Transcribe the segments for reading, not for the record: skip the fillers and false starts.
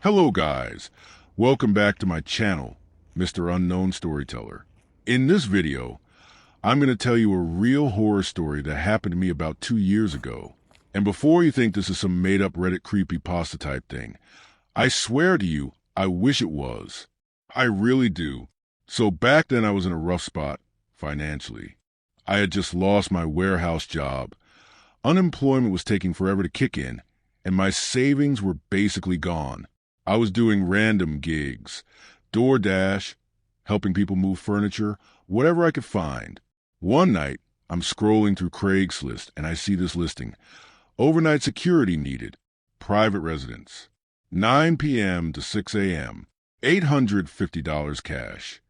Hello guys, welcome back to my channel, Mr. Unknown Storyteller. In this video, I'm going to tell you a real horror story that happened to me about 2 years ago. And before you think this is some made-up Reddit creepypasta type thing, I swear to you, I wish it was. I really do. So back then I was in a rough spot, financially. I had just lost my warehouse job. Unemployment was taking forever to kick in, and my savings were basically gone. I was doing random gigs, DoorDash, helping people move furniture, whatever I could find. One night, I'm scrolling through Craigslist and I see this listing. Overnight security needed. Private residence. 9 p.m. to 6 a.m. $850 cash.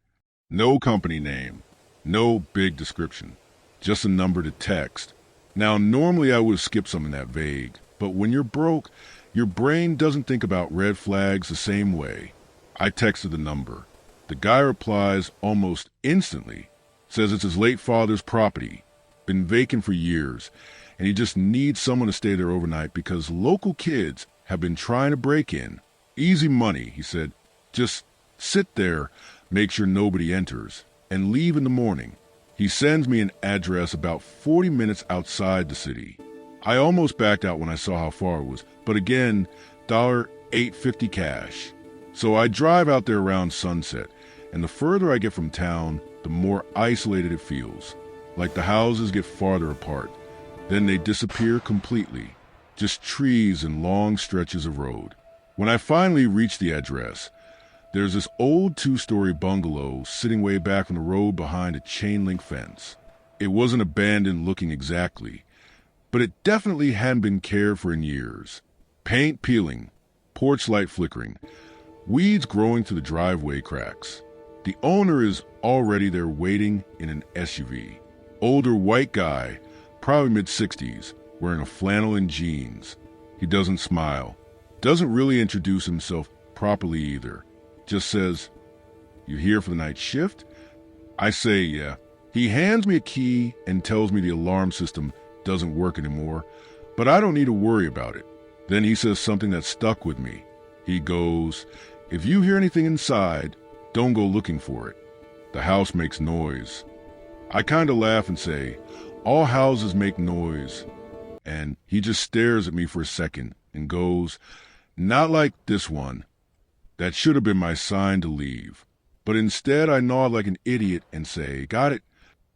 No company name. No big description. Just a number to text. Now, normally I would have skipped something that vague, but when you're broke, your brain doesn't think about red flags the same way. I texted the number. The guy replies almost instantly. Says it's his late father's property. Been vacant for years, and he just needs someone to stay there overnight because local kids have been trying to break in. Easy money, he said. Just sit there, make sure nobody enters, and leave in the morning. He sends me an address about 40 minutes outside the city. I almost backed out when I saw how far it was, but again, $850 cash. So I drive out there around sunset, and the further I get from town, the more isolated it feels. Like the houses get farther apart. Then they disappear completely. Just trees and long stretches of road. When I finally reach the address, there's this old 2-story bungalow sitting way back on the road behind a chain-link fence. It wasn't abandoned looking exactly, but it definitely hadn't been cared for in years. Paint peeling, porch light flickering, weeds growing through the driveway cracks. The owner is already there waiting in an SUV. Older white guy, probably mid-60s, wearing a flannel and jeans. He doesn't smile. Doesn't really introduce himself properly either. Just says, "You here for the night shift?" I say, yeah. He hands me a key and tells me the alarm system doesn't work anymore, but I don't need to worry about it. Then he says something that stuck with me. He goes, "If you hear anything inside, don't go looking for it. The house makes noise." I kind of laugh and say, "All houses make noise." And he just stares at me for a second and goes, "Not like this one." That should have been my sign to leave. But instead I nod like an idiot and say, "Got it."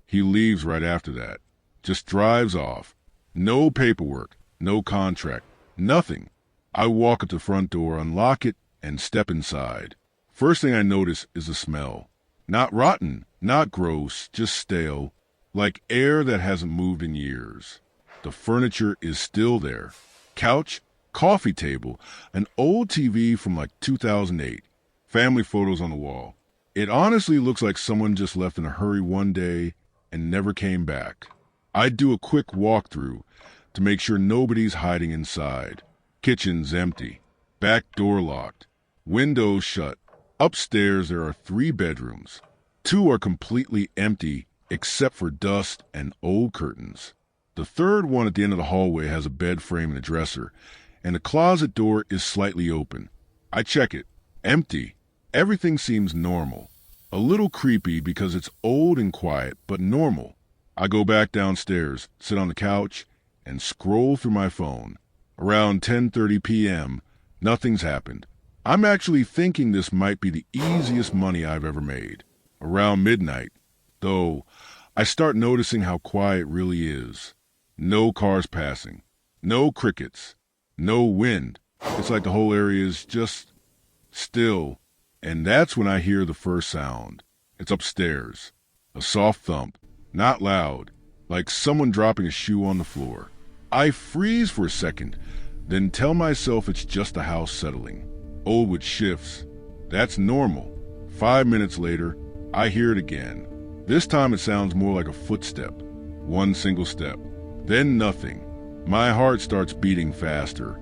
He leaves right after that. Just drives off. No paperwork, no contract, nothing. I walk up to the front door, unlock it, and step inside. First thing I notice is the smell. Not rotten, not gross, just stale, like air that hasn't moved in years. The furniture is still there. Couch, coffee table, an old TV from like 2008. Family photos on the wall. It honestly looks like someone just left in a hurry one day and never came back. I do a quick walkthrough to make sure nobody's hiding inside. Kitchen's empty. Back door locked. Windows shut. Upstairs there are 3 bedrooms. 2 are completely empty except for dust and old curtains. The third one at the end of the hallway has a bed frame and a dresser, and the closet door is slightly open. I check it. Empty. Everything seems normal. A little creepy because it's old and quiet, but normal. I go back downstairs, sit on the couch, and scroll through my phone. Around 10:30 p.m., nothing's happened. I'm actually thinking this might be the easiest money I've ever made. Around midnight, though, I start noticing how quiet it really is. No cars passing. No crickets. No wind. It's like the whole area is just still. And that's when I hear the first sound. It's upstairs. A soft thump. Not loud. Like someone dropping a shoe on the floor. I freeze for a second, then tell myself it's just the house settling. Old with shifts. That's normal. 5 minutes later, I hear it again. This time it sounds more like a footstep. One single step. Then nothing. My heart starts beating faster,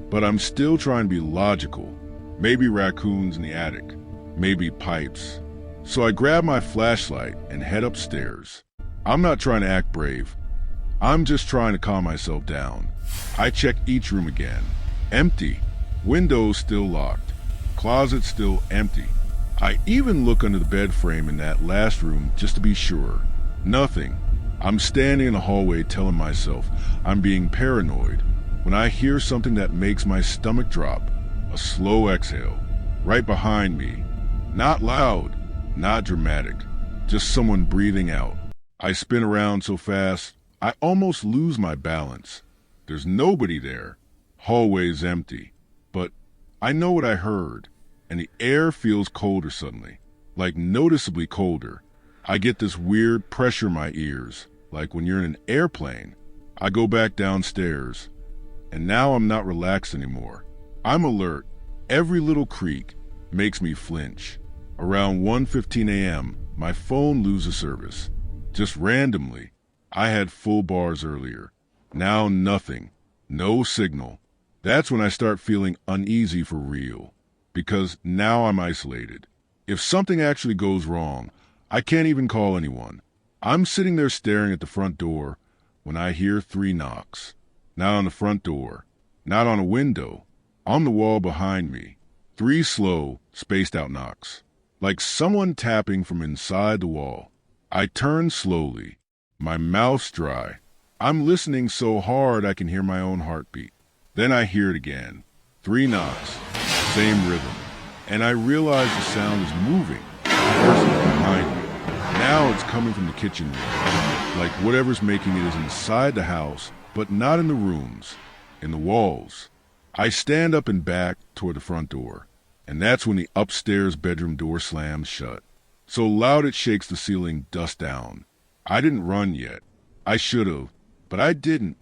but I'm still trying to be logical. Maybe raccoons in the attic. Maybe pipes. So I grab my flashlight and head upstairs. I'm not trying to act brave. I'm just trying to calm myself down. I check each room again. Empty. Windows still locked. Closet still empty. I even look under the bed frame in that last room just to be sure. Nothing. I'm standing in the hallway telling myself I'm being paranoid when I hear something that makes my stomach drop. A slow exhale. Right behind me. Not loud, not dramatic. Just someone breathing out. I spin around so fast, I almost lose my balance. There's nobody there. Hallway's empty. But I know what I heard, and the air feels colder suddenly, like noticeably colder. I get this weird pressure in my ears, like when you're in an airplane. I go back downstairs, and now I'm not relaxed anymore. I'm alert. Every little creak makes me flinch. Around 1:15 a.m., my phone loses service. Just randomly. I had full bars earlier. Now nothing. No signal. That's when I start feeling uneasy for real. Because now I'm isolated. If something actually goes wrong, I can't even call anyone. I'm sitting there staring at the front door when I hear 3 knocks. Not on the front door. Not on a window. On the wall behind me. 3 slow, spaced out knocks. Like someone tapping from inside the wall. I turn slowly. My mouth's dry. I'm listening so hard I can hear my own heartbeat. Then I hear it again. 3 knocks. Same rhythm. And I realize the sound is moving. The person behind me. Now it's coming from the kitchen room. Like whatever's making it is inside the house, but not in the rooms. In the walls. I stand up and back toward the front door. And that's when the upstairs bedroom door slams shut. So loud it shakes the ceiling dust down. I didn't run yet. I should have, but I didn't.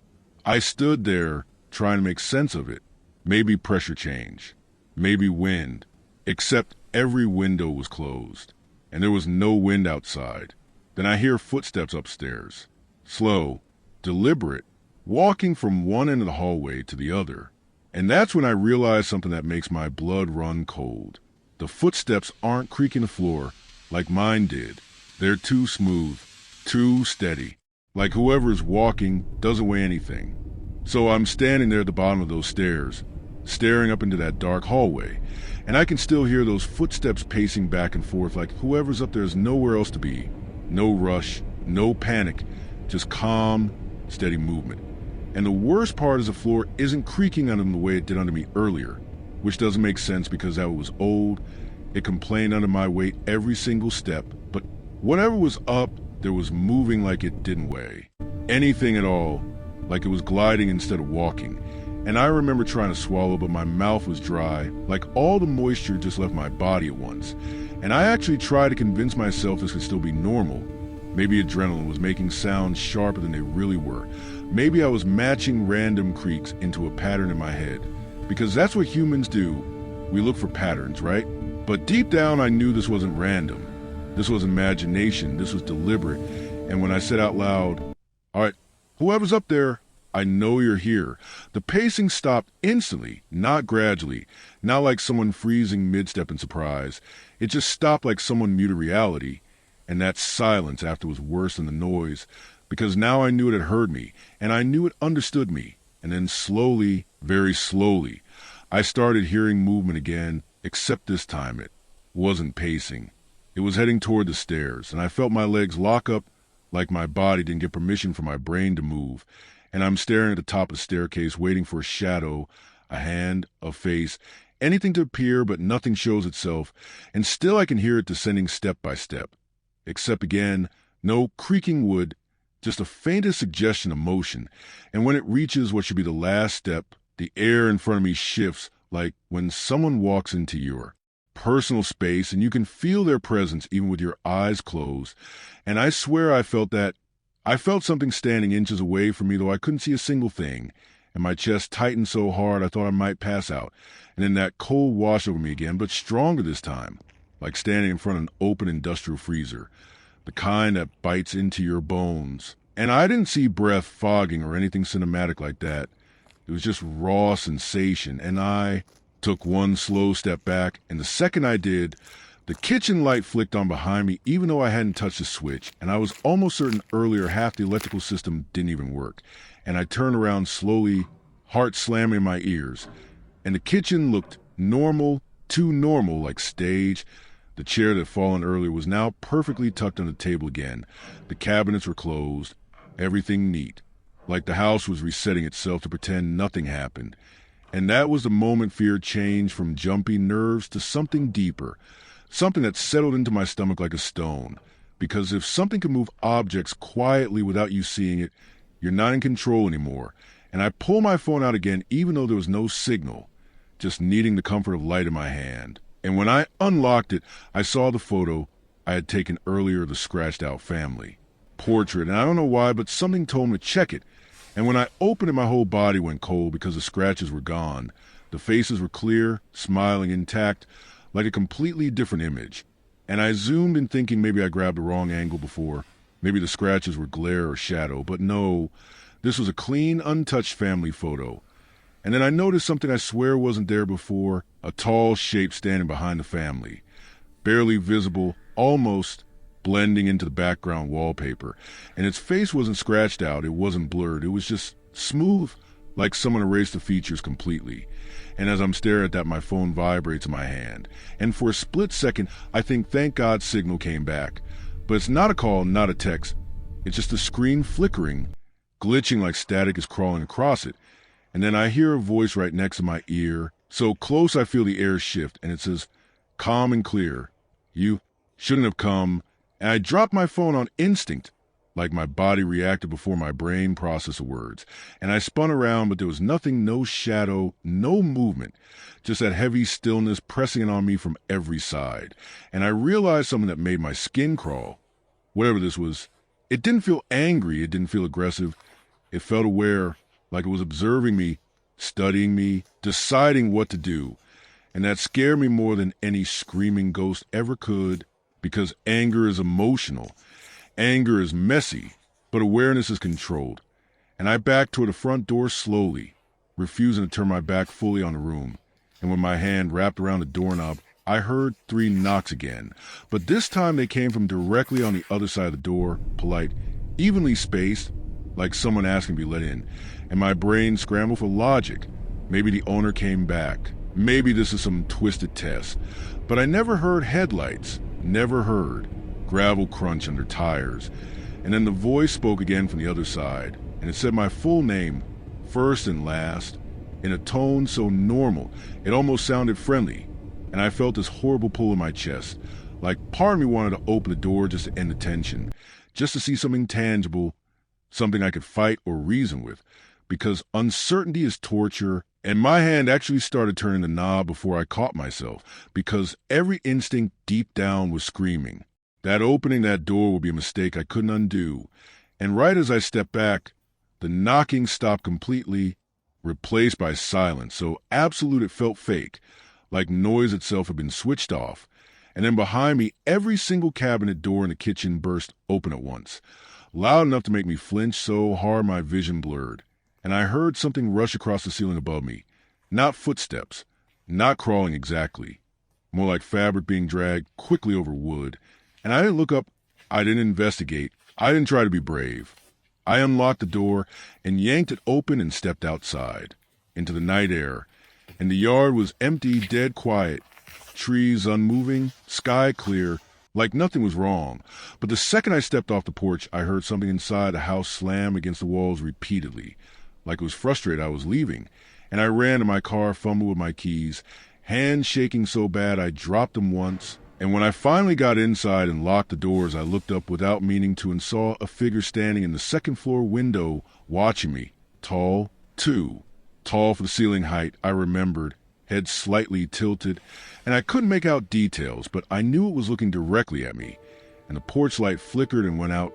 I stood there trying to make sense of it. Maybe pressure change. Maybe wind. Except every window was closed. And there was no wind outside. Then I hear footsteps upstairs. Slow, deliberate, walking from one end of the hallway to the other. And that's when I realize something that makes my blood run cold. The footsteps aren't creaking the floor like mine did. They're too smooth, too steady. Like whoever is walking doesn't weigh anything. So I'm standing there at the bottom of those stairs, staring up into that dark hallway, and I can still hear those footsteps pacing back and forth like whoever's up there is nowhere else to be. No rush, no panic, just calm, steady movement. And the worst part is the floor isn't creaking under them the way it did under me earlier, which doesn't make sense because that was old. It complained under my weight every single step, but whatever was up, there was moving like it didn't weigh. Anything at all, like it was gliding instead of walking. And I remember trying to swallow, but my mouth was dry, like all the moisture just left my body at once. And I actually tried to convince myself this could still be normal. Maybe adrenaline was making sounds sharper than they really were. Maybe I was matching random creaks into a pattern in my head. Because that's what humans do. We look for patterns, right? But deep down I knew this wasn't random. This was imagination. This was deliberate. And when I said out loud, "All right, whoever's up there, I know you're here," the pacing stopped instantly, not gradually, not like someone freezing mid-step in surprise. It just stopped like someone muted reality. And that silence after was worse than the noise, because now I knew it had heard me, and I knew it understood me. And then slowly, very slowly, I started hearing movement again, except this time it wasn't pacing. It was heading toward the stairs, and I felt my legs lock up like my body didn't get permission for my brain to move. And I'm staring at the top of the staircase, waiting for a shadow, a hand, a face, anything to appear, but nothing shows itself. And still I can hear it descending step by step. Except again, no creaking wood, just the faintest suggestion of motion. And when it reaches what should be the last step, the air in front of me shifts like when someone walks into your personal space and you can feel their presence even with your eyes closed. And I swear I felt that. I felt something standing inches away from me, though I couldn't see a single thing. And my chest tightened so hard I thought I might pass out. And then that cold washed over me again, but stronger this time. Like standing in front of an open industrial freezer, the kind that bites into your bones. And I didn't see breath fogging or anything cinematic like that. It was just raw sensation, and I took one slow step back, and the second I did, the kitchen light flicked on behind me even though I hadn't touched the switch, and I was almost certain earlier half the electrical system didn't even work. And I turned around slowly, heart slamming in my ears, and the kitchen looked normal, too normal, like stage. The chair that had fallen earlier was now perfectly tucked on the table again. The cabinets were closed, everything neat, like the house was resetting itself to pretend nothing happened. And that was the moment fear changed from jumpy nerves to something deeper, something that settled into my stomach like a stone. Because if something can move objects quietly without you seeing it, you're not in control anymore. And I pulled my phone out again, even though there was no signal, just needing the comfort of light in my hand. And when I unlocked it, I saw the photo I had taken earlier of the scratched-out family portrait. And I don't know why, but something told me to check it. And when I opened it, my whole body went cold because the scratches were gone. The faces were clear, smiling, intact, like a completely different image. And I zoomed in thinking maybe I grabbed the wrong angle before. Maybe the scratches were glare or shadow. But no, this was a clean, untouched family photo. And then I noticed something I swear wasn't there before, a tall shape standing behind the family. Barely visible, almost blending into the background wallpaper. And its face wasn't scratched out, it wasn't blurred, it was just smooth, like someone erased the features completely. And as I'm staring at that, my phone vibrates in my hand. And for a split second, I think thank God signal came back. But it's not a call, not a text. It's just the screen flickering, glitching like static is crawling across it. And then I hear a voice right next to my ear, so close I feel the air shift, and it says, calm and clear, "You shouldn't have come." And I dropped my phone on instinct, like my body reacted before my brain processed the words. And I spun around, but there was nothing, no shadow, no movement, just that heavy stillness pressing in on me from every side. And I realized something that made my skin crawl. Whatever this was, it didn't feel angry, it didn't feel aggressive. It felt aware, like it was observing me, studying me, deciding what to do. And that scared me more than any screaming ghost ever could. Because anger is emotional, anger is messy, but awareness is controlled. And I backed toward the front door slowly, refusing to turn my back fully on the room. And when my hand wrapped around the doorknob, I heard 3 knocks again. But this time they came from directly on the other side of the door, polite, evenly spaced, like someone asking to be let in. And my brain scrambled for logic. Maybe the owner came back. Maybe this is some twisted test. But I never heard headlights. Never heard gravel crunch under tires. And then the voice spoke again from the other side, and it said my full name, first and last, in a tone so normal it almost sounded friendly. And I felt this horrible pull in my chest, like part of me wanted to open the door just to end the tension, just to see something tangible, something I could fight or reason with, because uncertainty is torture. And my hand actually started turning the knob before I caught myself, because every instinct deep down was screaming. That opening that door would be a mistake I couldn't undo. And right as I stepped back, the knocking stopped completely, replaced by silence, so absolute it felt fake, like noise itself had been switched off. And then behind me, every single cabinet door in the kitchen burst open at once, loud enough to make me flinch so hard my vision blurred. And I heard something rush across the ceiling above me. Not footsteps, not crawling exactly, more like fabric being dragged quickly over wood. And I didn't look up, I didn't investigate, I didn't try to be brave. I unlocked the door and yanked it open and stepped outside, into the night air. And the yard was empty, dead quiet, trees unmoving, sky clear, like nothing was wrong. But the second I stepped off the porch, I heard something inside the house slam against the walls repeatedly. Like it was frustrated I was leaving, and I ran to my car, fumbled with my keys, hands shaking so bad I dropped them once. And when I finally got inside and locked the doors, I looked up without meaning to and saw a figure standing in the second-floor window watching me. Tall, too. Tall for the ceiling height, I remembered, head slightly tilted, and I couldn't make out details, but I knew it was looking directly at me. And the porch light flickered and went out,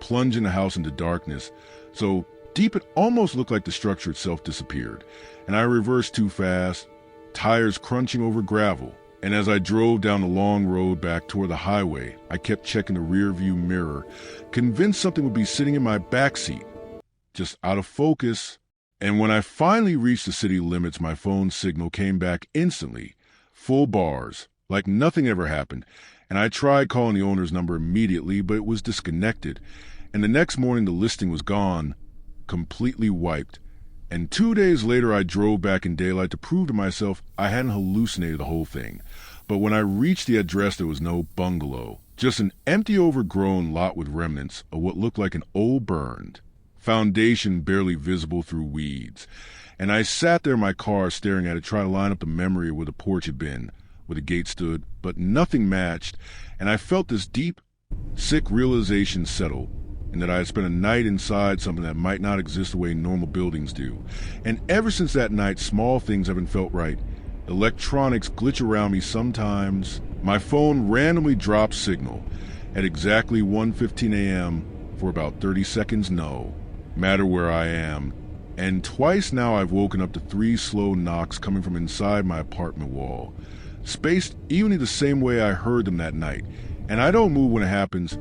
plunging the house into darkness. So deep it almost looked like the structure itself disappeared, and I reversed too fast, tires crunching over gravel. And as I drove down the long road back toward the highway, I kept checking the rear-view mirror, convinced something would be sitting in my backseat, just out of focus. And when I finally reached the city limits, my phone signal came back instantly, full bars, like nothing ever happened. And I tried calling the owner's number immediately, but it was disconnected. And the next morning, the listing was gone, completely wiped, And 2 days later, I drove back in daylight to prove to myself I hadn't hallucinated the whole thing. But when I reached the address, there was no bungalow, just an empty, overgrown lot with remnants of what looked like an old burned foundation barely visible through weeds. And I sat there in my car staring at it, trying to line up the memory of where the porch had been, where the gate stood, but nothing matched, and I felt this deep, sick realization settle, and that I had spent a night inside something that might not exist the way normal buildings do. And ever since that night, small things haven't felt right. Electronics glitch around me sometimes. My phone randomly drops signal at exactly 1:15 a.m. for about 30 seconds, no matter where I am. And twice now I've woken up to 3 slow knocks coming from inside my apartment wall, spaced evenly the same way I heard them that night. And I don't move when it happens.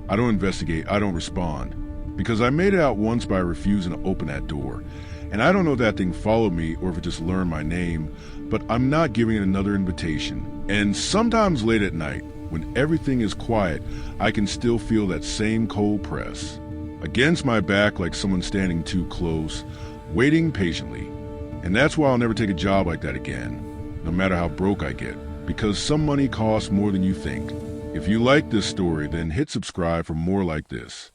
I don't investigate. I don't respond. Because I made it out once by refusing to open that door. And I don't know if that thing followed me or if it just learned my name, but I'm not giving it another invitation. And sometimes late at night, when everything is quiet, I can still feel that same cold press against my back, like someone standing too close, waiting patiently. And that's why I'll never take a job like that again, no matter how broke I get, because some money costs more than you think. If you like this story, then hit subscribe for more like this.